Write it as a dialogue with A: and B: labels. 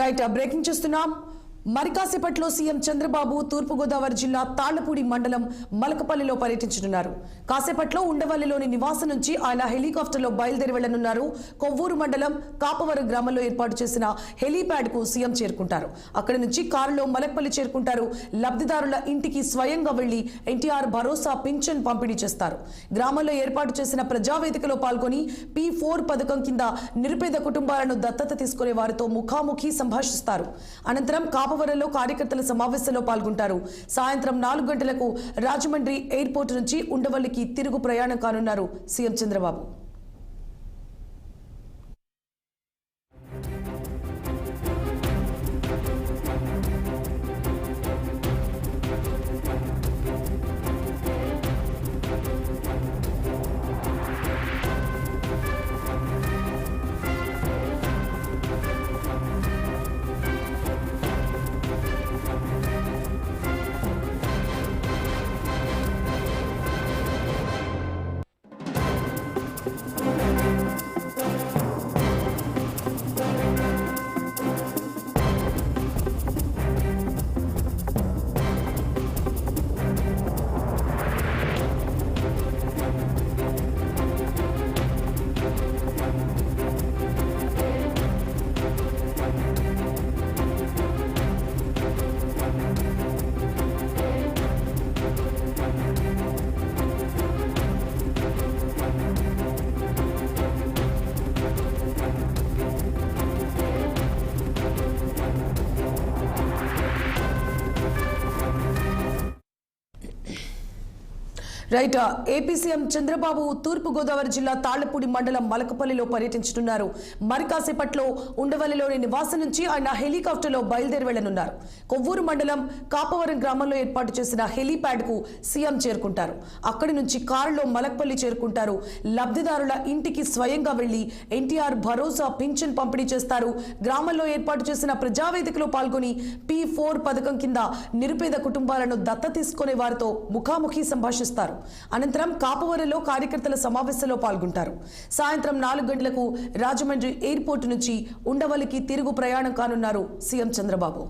A: Right breaking చూస్తున్నాం. మరికాసేపట్లో CM Chandrababu Thoorpu Godavari జిల్లా తాళ్లపూడి మండలం మలకపల్లిలో పర్యటించనున్నారు. కాసేపట్లో ఉండవల్లిలోని నివాసం నుంచి ఆయన హెలికాప్టర్లో బయలుదేరి వెళ్లనున్నారు. కొవ్వూరు మండలం కాపవరం గ్రామంలో ఏర్పాటు చేసిన హెలీప్యాడ్ కు సీఎం చేరుకుంటారు. అక్కడి నుంచి కారులో మలకపల్లి చేరుకుంటారు. లబ్ధిదారుల ఇంటికి స్వయంగా వెళ్లి ఎన్టీఆర్ భరోసా పింఛన్ పంపిణీ చేస్తారు. గ్రామంలో ఏర్పాటు చేసిన ప్రజావేదికలో పాల్గొని P4 పథకం కింద నిరుపేద కుటుంబాలను దత్తత తీసుకునే వారితో ముఖాముఖి సంభాషిస్తారు. అనంతరం కాపవరంలో కార్యకర్తల సమావేశంలో పాల్గొంటారు. సాయంత్రం 4 గంటలకు రాజమండ్రి ఎయిర్పోర్ట్ నుంచి ఉండవల్లికి తిరుగు ప్రయాణం కానున్నారు CM Chandrababu. Right AP CM Chandrababu Thoorpu Godavari జిల్లా తాళ్లపూడి మండలం మలకపల్లిలో పర్యటించనున్నారు. మరి కాసేపట్లో ఉండవల్లిలోని నివాసం నుంచి ఆయన హెలికాప్టర్లో బయలుదేరి వెళ్లనున్నారు. కొవ్వూరు మండలం కాపవరం గ్రామంలో ఏర్పాటు చేసిన హెలీప్యాడ్ కు సీఎం చేరుకుంటారు. అక్కడి నుంచి కారులో మలకపల్లి చేరుకుంటారు. లబ్ధిదారుల ఇంటికి స్వయంగా వెళ్లి ఎన్టీఆర్ భరోసా పింఛన్ పంపిణీ చేస్తారు. గ్రామంలో ఏర్పాటు చేసిన ప్రజావేదికలో పాల్గొని P4 పథకం కింద నిరుపేద కుటుంబాలను దత్తత తీసుకునే వారితో ముఖాముఖి సంభాషిస్తారు. అనంతరం కాపవరంలో కార్యకర్తల సమావేశంలో పాల్గొంటారు. సాయంత్రం 4 గంటలకు రాజమండ్రి ఎయిర్పోర్ట్ నుంచి ఉండవల్లికి తిరుగు ప్రయాణం కానున్నారు సీఎం చంద్రబాబు.